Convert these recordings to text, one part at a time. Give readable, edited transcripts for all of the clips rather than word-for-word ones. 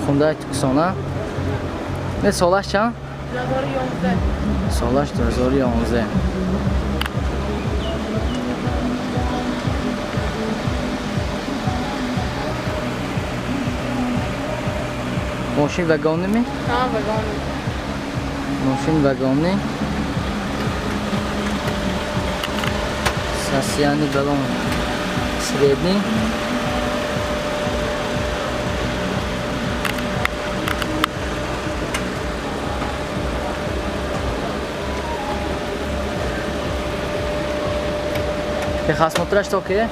Hyundai Tucson ها نه سالش چند؟ 2011 سالش 2011 ماشین وگانی می؟ نه وگانی ماشین وگانی ساسیانی بلون سریدنی خصمتش تا که؟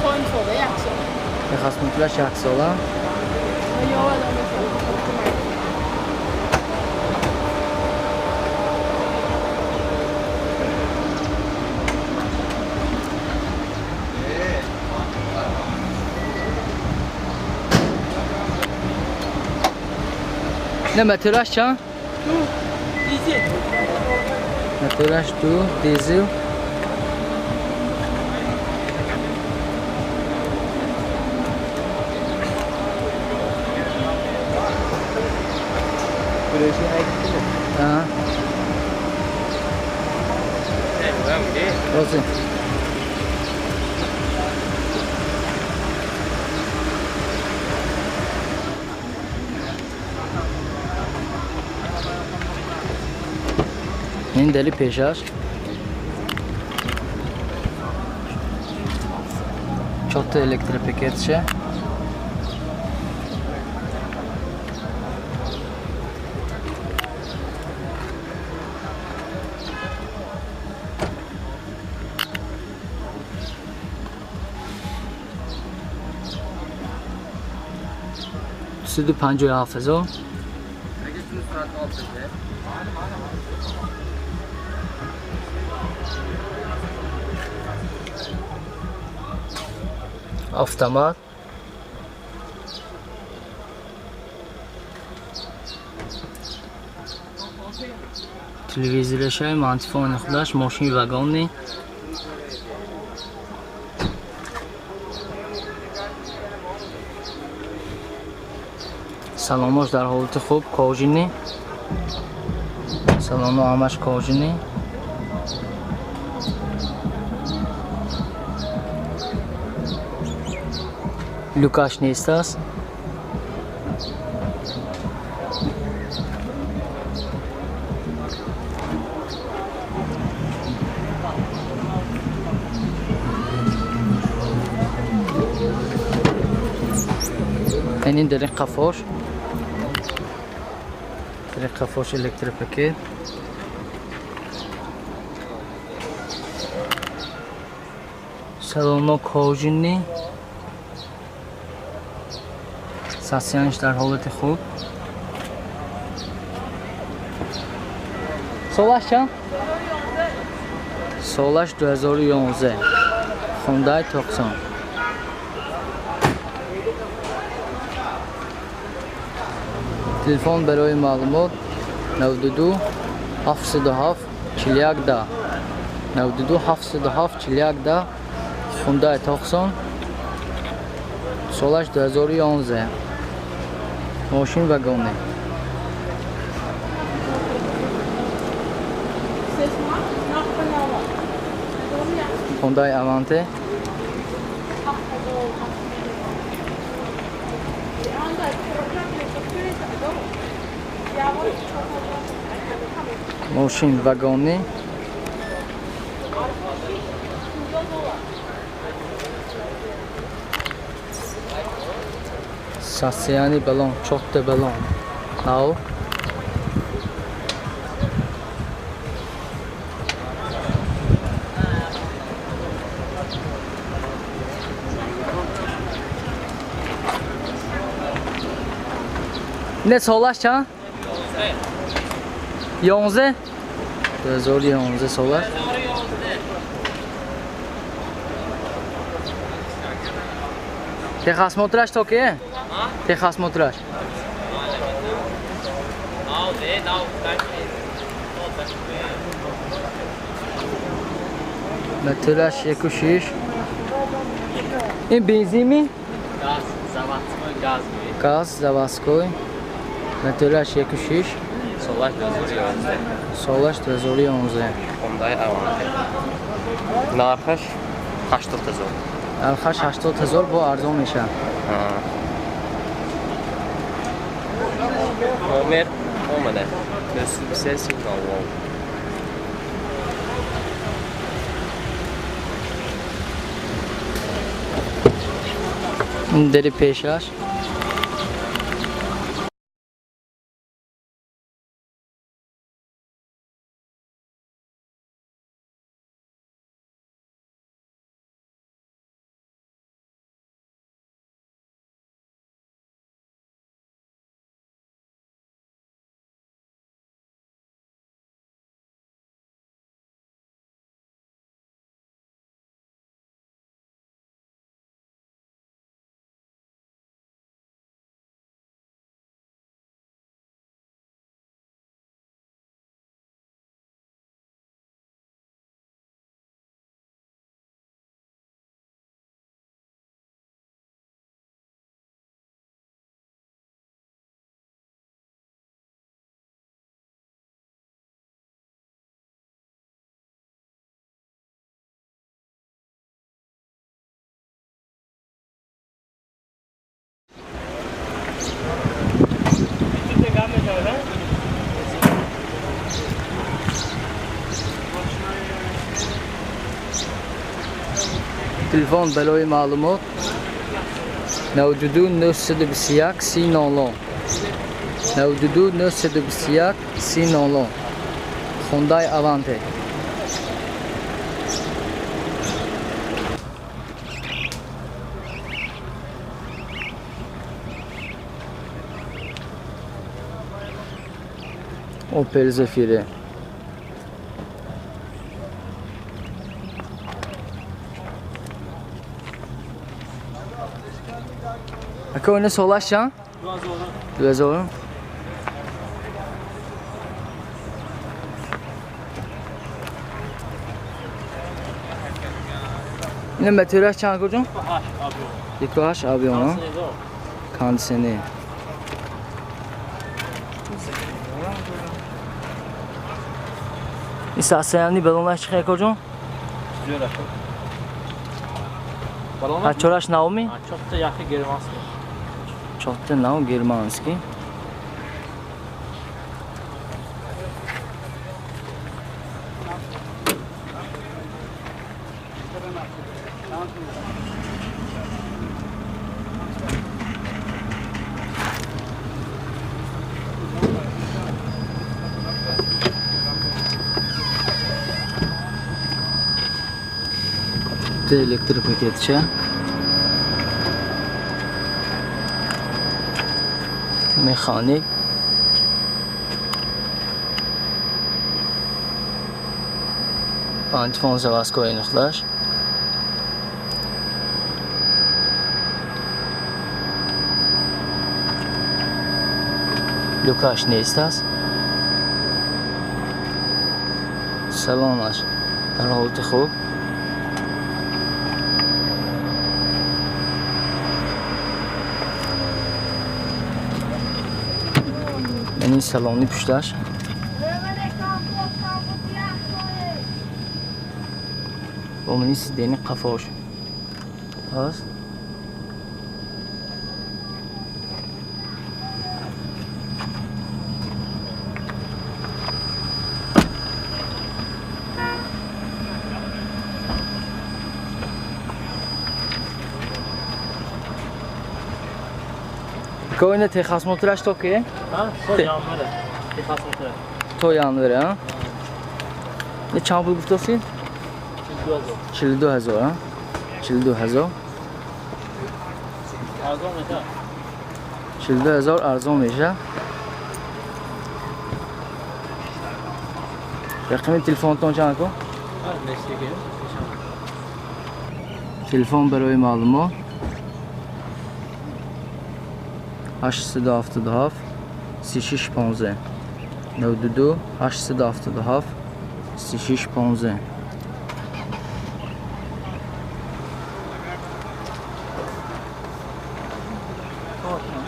پایین شده یک سال خصمتش یک ساله نه مترش چند؟ دیزل مترش دو دیزل ها روزی این دلی پیشش çok da elektrik paketçi Südü pancoyu hafız o. Avtomat. Televizyon mantifon خودش ماشین وگانی سلامش در حالت خوب کاژینی سلام همش کاژینی لوکاش نیست است این دریق قفاش elektrik paket salonu کاژینی ساسیانش در حالت خوب سالش چند؟ سالش 2011 Hyundai Tucson تلفن برای معلومات 92 707 41 92 707 41 Hyundai Tucson سالش 2011 ماشین وگانی Hyundai Avante ماشین وگانی ساسیانی بلون çok da بلون او نه سالش چند؟ 11 2011 سالش Техосмотраж то ке? Техосмотраж. Метраж 1.6. این بنزین می؟ Zavatskoy Gazmi. Gaz, Zavaskoy. Meteoraj 1-6. Solaş Dözori 11. Solaş Trezori 11. Hyundai Avante. Narxış 80 000. Narxash 80,000 bu arzon میشه. Nomer olmadı. 423 signal var. دری پیشش. تلفن برای معلومات 92 921 30 92 921 30 Hyundai Avante. Opel Zafira. Ako ne solaş ya? 2000. Ne meteoraj çan kocam? Dikoş abi ona. Kandisini. İstasyonlu balonlar çıkıyor kocam? Balonlar? Ha çoraş Naomi? Çok da yaxşı Germanski. Çok da Naomi Germanski. Elektrik paketçe. Mekanik. Antifon Zavaskoy nıxlaş. Lukasz Neistas. Salonlar در حالت خوب. این salonlu püşlər. Onun istediğini kafa hoş. Az. Koyne Texas motoraş tokuyor. Ha, to yanları. Texas motoru. To yanları ha. Ne çampul buftası? 42,000 ha. 42,000. Arzon میشه. 42,000 ارزان میشه. رقم تلفنتون چند کن؟ تلفن برای معلومات 877 3615 92 877 3615. Okej.